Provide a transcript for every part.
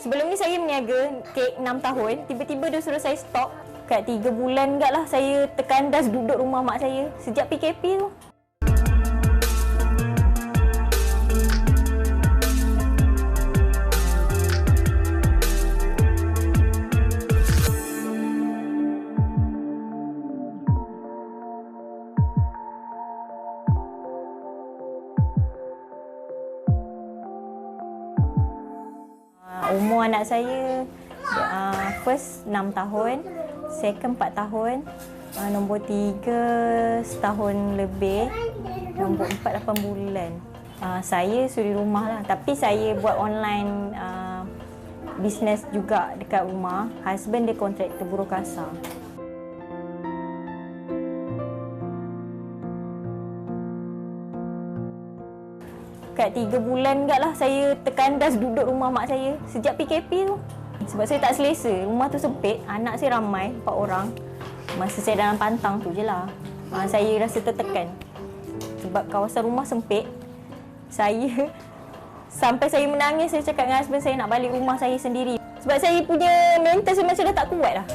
Sebelum ni saya meniaga kek 6 tahun, tiba-tiba dia suruh saya stop. Kat 3 bulan enggak lah saya terkandas duduk rumah mak saya sejak PKP tu. Umur anak saya first 6 tahun, second 4 tahun, nombor 3 setahun lebih, nombor 4 8 bulan. Saya suri rumah lah, tapi saya buat online bisnes juga dekat rumah. Husband dia kontraktor buruh kasar. Kat 3 bulan enggak lah saya terkandas duduk rumah mak saya sejak PKP tu. Sebab saya tak selesa, rumah tu sempit, anak saya ramai, 4 orang. Masa saya dalam pantang tu je lah. Saya rasa tertekan. Sebab kawasan rumah sempit, saya sampai saya menangis, saya cakap dengan husband saya nak balik rumah saya sendiri. Sebab saya punya mental saya macam dah tak kuat lah.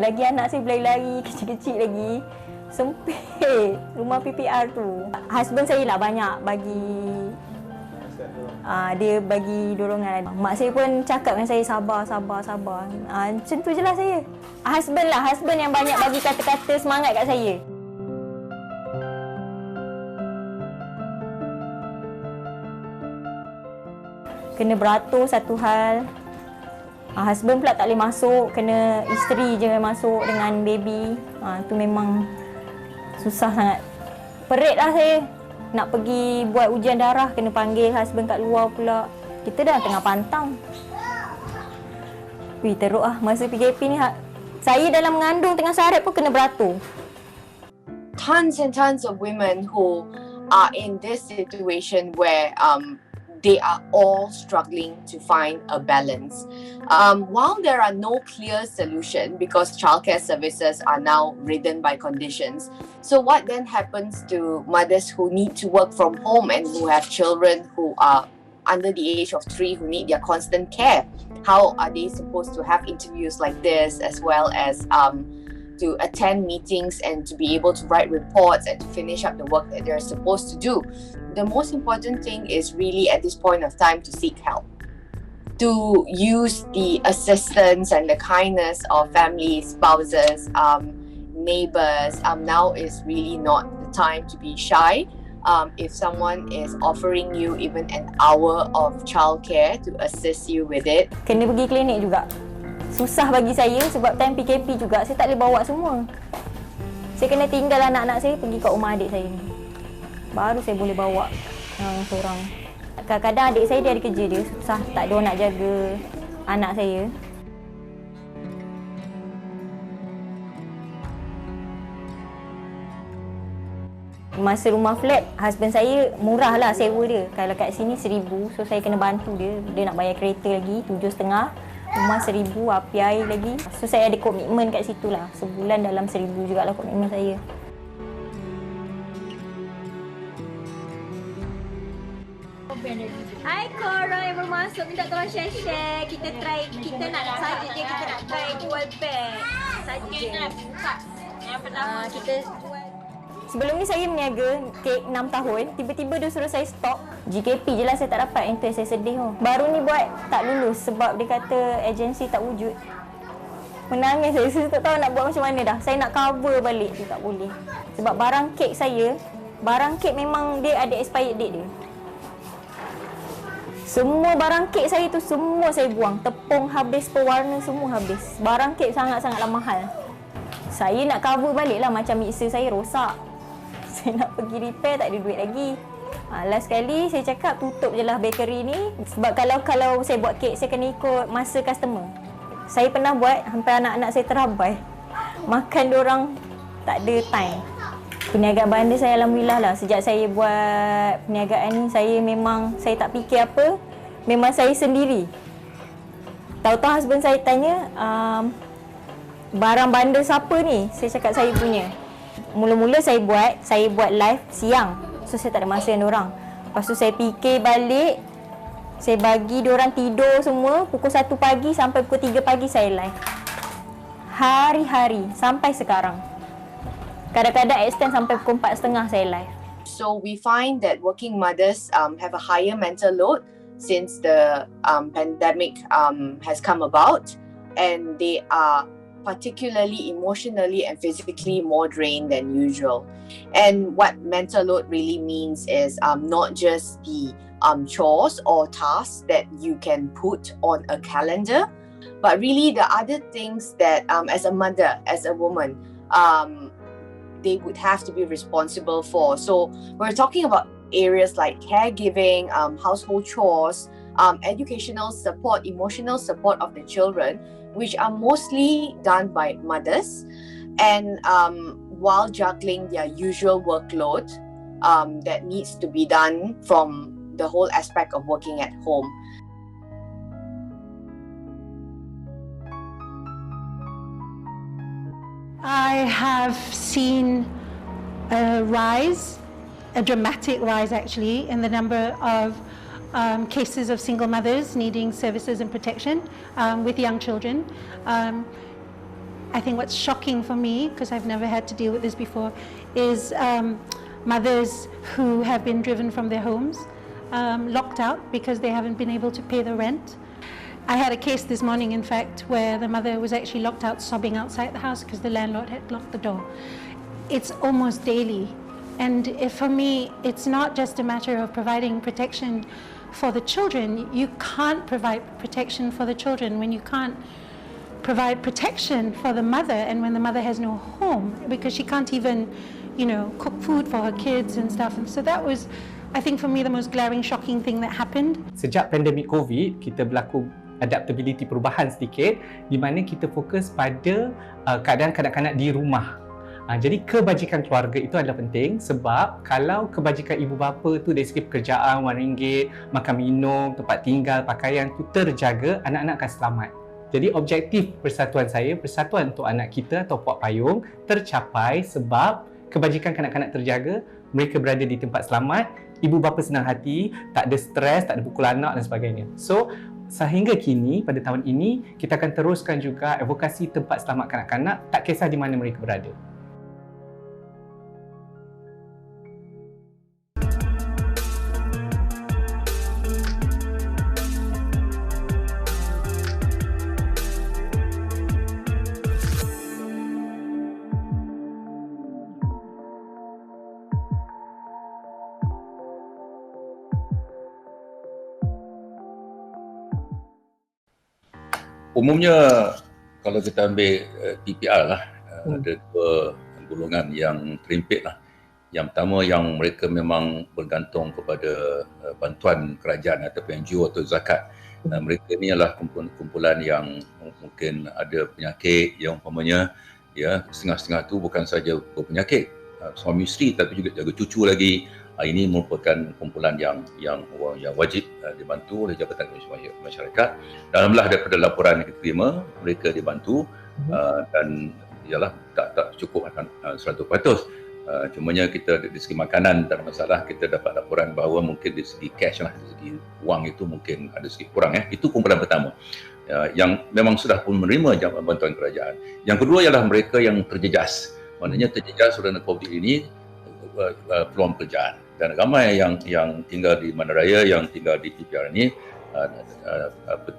Lagi anak saya berlari-lari, kecil-kecil lagi. Sempit rumah PPR tu. Husband saya lah banyak bagi dia bagi dorongan. Mak saya pun cakap dengan saya sabar. Macam tu je lah saya. Husband yang banyak bagi kata-kata semangat kat saya. Kena beratur satu hal. Husband pula tak boleh masuk, kena isteri je masuk dengan baby. Tu memang susah sangat. Perit lah saya. Nak pergi buat ujian darah, kena panggil husband kat luar pula. Kita dah tengah pantang. Teruk lah masa PKP ni. Saya dalam mengandung tengah syarat pun kena beratur. Tons and tons of women who are in this situation where they are all struggling to find a balance. While there are no clear solution because childcare services are now ridden by conditions, so what then happens to mothers who need to work from home and who have children who are under the age of 3 who need their constant care? How are they supposed to have interviews like this, as well as to attend meetings and to be able to write reports and to finish up the work that they're supposed to do? The most important thing is really at this point of time to seek help, to use the assistance and the kindness of family, spouses, neighbors. Now is really not the time to be shy. If someone is offering you even an hour of childcare to assist you with it. Kena pergi klinik juga. Susah bagi saya sebab time PKP juga, saya tak boleh bawa semua. Saya kena tinggal anak-anak saya pergi kat rumah adik saya ni. Baru saya boleh bawa seorang. Kadang-kadang adik saya dia ada kerja dia, susah, tak ada orang nak jaga anak saya. Masa rumah flat, husband saya murah lah sewa dia. Kalau kat sini 1,000, so saya kena bantu dia. Dia nak bayar kereta lagi, 7,500. Rumah 1,000, api air lagi. So saya ada komitmen kat situ lah. Sebulan dalam 1,000 jugalah komitmen saya. Hai korang yang baru masuk, minta tolong share. Kita nak saja je, kita nak try jual beg. Saja je. Yang pertama kita jual. Sebelum ni saya meniaga kek 6 tahun, tiba-tiba dia suruh saya stop. GKP je lah saya tak dapat, yang tu saya sedih. Baru ni buat tak lulus sebab dia kata agensi tak wujud. Menangis saya tak tahu nak buat macam mana dah. Saya nak cover balik tu tak boleh. Sebab barang kek memang dia ada expired date dia. Semua barang kek saya tu semua saya buang. Tepung habis, pewarna semua habis. Barang kek sangat-sangatlah mahal. Saya nak cover balik lah, macam mixer saya rosak. Saya nak pergi repair, tak ada duit lagi. Last kali saya cakap tutup je lah bakery ni. Sebab kalau saya buat kek, saya kena ikut masa customer. Saya pernah buat, hampir anak-anak saya terabai. Makan diorang tak ada time. Perniagaan bandar saya alhamdulillah lah. Sejak saya buat perniagaan ni, saya tak fikir apa. Memang saya sendiri. Tahu-tahu husband saya tanya, barang bandar siapa ni? Saya cakap saya punya. Mula-mula saya buat live siang. So saya tak ada masa dengan orang. Lepas tu saya fikir balik, Saya bagi diorang tidur semua pukul 1 pagi sampai pukul 3 pagi saya live. Hari-hari sampai sekarang. Kadang-kadang extend sampai pukul 4.30 saya live. So we find that working mothers have a higher mental load since the pandemic has come about, and they are particularly emotionally and physically more drained than usual. And what mental load really means is not just the chores or tasks that you can put on a calendar, but really the other things that as a mother, as a woman, they would have to be responsible for. So we're talking about areas like caregiving, household chores, educational support, emotional support of the children, which are mostly done by mothers, and while juggling their usual workload that needs to be done from the whole aspect of working at home. I have seen a rise, a dramatic rise actually, in the number of cases of single mothers needing services and protection with young children. I think what's shocking for me, because I've never had to deal with this before, is mothers who have been driven from their homes, locked out because they haven't been able to pay the rent. I had a case this morning, in fact, where the mother was actually locked out sobbing outside the house because the landlord had locked the door. It's almost daily. And for me, it's not just a matter of providing protection for the children. You can't provide protection for the children when you can't provide protection for the mother, and when the mother has no home because she can't even, cook food for her kids and stuff. And so that was, I think, for me, the most glaring, shocking thing that happened. Sejak pandemik COVID, kita berlaku adaptability, perubahan sedikit, di mana kita fokus pada keadaan kanak-kanak di rumah. Jadi kebajikan keluarga itu adalah penting, sebab kalau kebajikan ibu bapa tu dari segi pekerjaan, wang ringgit, makan minum, tempat tinggal, pakaian tu terjaga, anak-anak akan selamat. Jadi objektif persatuan saya, persatuan untuk anak kita atau Puak Payung tercapai sebab kebajikan kanak-kanak terjaga, mereka berada di tempat selamat, ibu bapa senang hati, tak ada stres, tak ada pukul anak dan sebagainya. So sehingga kini, pada tahun ini, kita akan teruskan juga advokasi tempat selamat kanak-kanak, tak kisah di mana mereka berada. Umumnya kalau kita ambil PPR lah, ada dua golongan yang terimpit lah. Yang pertama, yang mereka memang bergantung kepada bantuan kerajaan ataupun NGO atau zakat. Mereka ni adalah kumpulan yang mungkin ada penyakit yang umpamanya setengah-setengah tu bukan saja berpenyakit suami isteri tapi juga jaga cucu lagi. Ini merupakan kumpulan yang wajib dibantu oleh Jabatan Kemasyarakatan Masyarakat. Alhamdulillah daripada laporan yang kita terima, mereka dibantu dan ialah tak cukup 100%. Cumanya kita dari segi makanan tak ada masalah, kita dapat laporan bahawa mungkin dari segi cash lah, dari segi wang itu mungkin ada sedikit kurang. Itu kumpulan pertama yang memang sudah pun menerima bantuan kerajaan. Yang kedua ialah mereka yang terjejas. Maknanya terjejas kerana COVID ini, peluang pekerjaan. Dan ramai yang tinggal di Bandaraya, yang tinggal di PPR ini,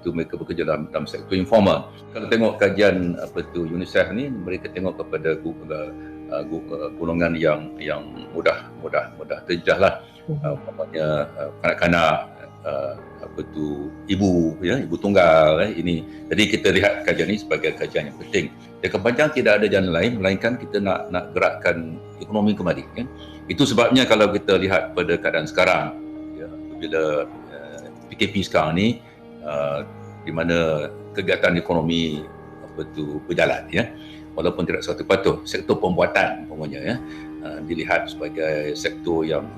mereka bekerja dalam sektor informal. Kalau tengok kajian UNICEF ni, mereka tengok kepada golongan yang mudah terjejas lah. Umpamanya kanak-kanak, ibu tunggal ini. Jadi kita lihat kajian ini sebagai kajian yang penting. Jangka panjang tidak ada jalan lain melainkan kita nak gerakkan ekonomi kembali, kan. Itu sebabnya kalau kita lihat pada keadaan sekarang, bila PKP sekarang ni, di mana kegiatan ekonomi berjalan, walaupun tidak 100%, sektor pembuatan umpamanya dilihat sebagai sektor yang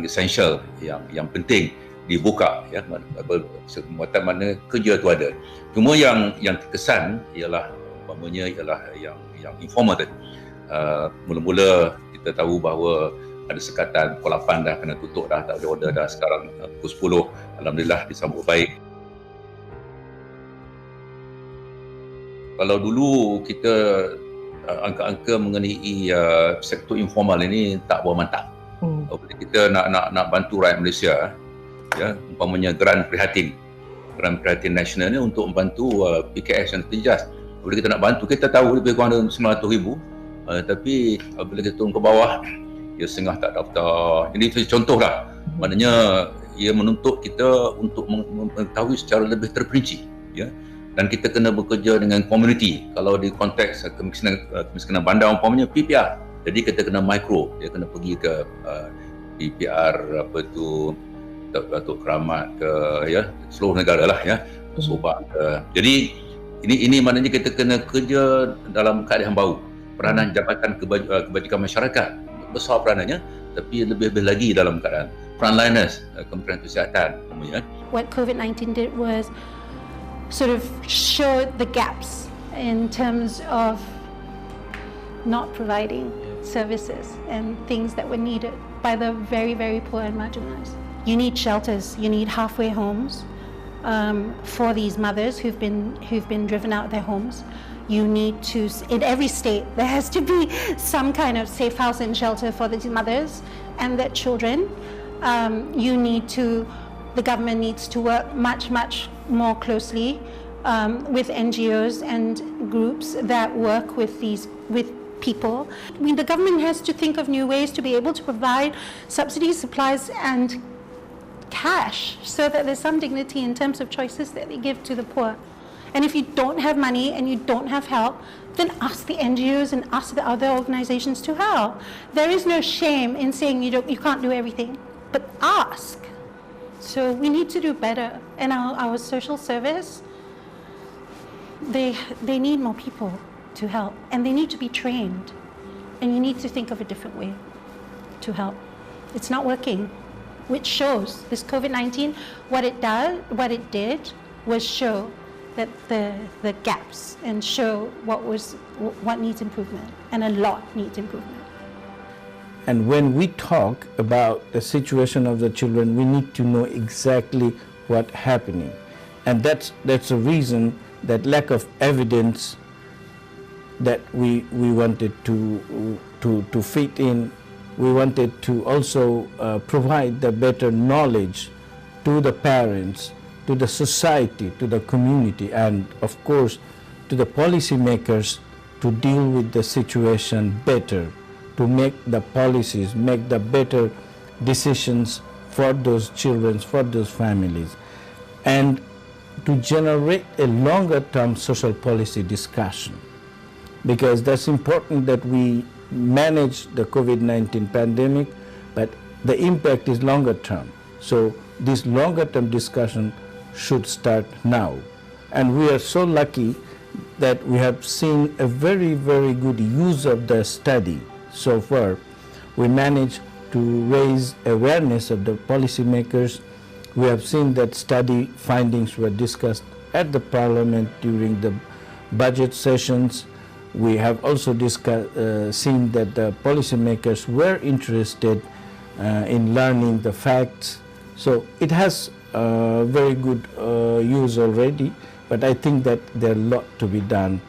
essential, yang penting dibuka, pembuatan mana kerja tu ada. Cuma yang terkesan ialah umpamanya yang informal tadi. Mula-mula kita tahu bahawa ada sekatan pukul 8 dah kena tutup dah, tak ada order dah. Sekarang pukul 10, alhamdulillah disambut baik. Kalau dulu kita angka-angka mengenai sektor informal ini tak berapa mantap. Apabila kita nak bantu rakyat Malaysia, ya, umpamanya Geran Prihatin nasional ni untuk membantu PKS dan Tinjas. Apabila kita nak bantu, kita tahu lebih kurang ada 900,000, tapi apabila kita turun ke bawah, ia setengah tak daftar. Ini contoh lah. Maknanya ia menuntut kita untuk mengetahui secara lebih terperinci, ya. Dan kita kena bekerja dengan komuniti. Kalau di konteks kemiskinan bandar umpamanya PPR. Jadi kita kena mikro, dia kena pergi ke PPR Datuk Keramat ke, ya, seluruh negara lah, ya, Sobak ke. Jadi ini maknanya kita kena kerja dalam keadaan baru. Peranan Jabatan Kebajikan Masyarakat besar peranannya, tapi lebih lagi dalam keadaan frontliners, Kementerian Kesihatan namanya. What COVID-19 did was sort of show the gaps in terms of not providing services and things that were needed by the very, very poor and marginalized. You need shelters, you need halfway homes for these mothers who've been driven out of their homes. You need to, in every state, there has to be some kind of safe house and shelter for these mothers and their children. The government needs to work much, much more closely with NGOs and groups that work with people. I mean, the government has to think of new ways to be able to provide subsidies, supplies, and cash so that there's some dignity in terms of choices that they give to the poor. And if you don't have money and you don't have help, then ask the NGOs and ask the other organizations to help. There is no shame in saying you can't do everything, but ask. So we need to do better. And our social service, they need more people to help, and they need to be trained. And you need to think of a different way to help. It's not working, which shows this COVID-19, what it did was show that the gaps and show what needs improvement, and a lot needs improvement. And when we talk about the situation of the children, we need to know exactly what's happening. And that's a reason that lack of evidence that we wanted to fit in. We wanted to also provide the better knowledge to the parents, to the society, to the community, and of course to the policymakers to deal with the situation better, to make the policies, make the better decisions for those children, for those families, and to generate a longer-term social policy discussion. Because that's important that we manage the COVID-19 pandemic, but the impact is longer term. So this longer term discussion should start now. And we are so lucky that we have seen a very, very good use of the study so far. We managed to raise awareness of the policymakers. We have seen that study findings were discussed at the Parliament during the budget sessions. We have also seen that the policymakers were interested in learning the facts. So it has very good use already, but I think that there are a lot to be done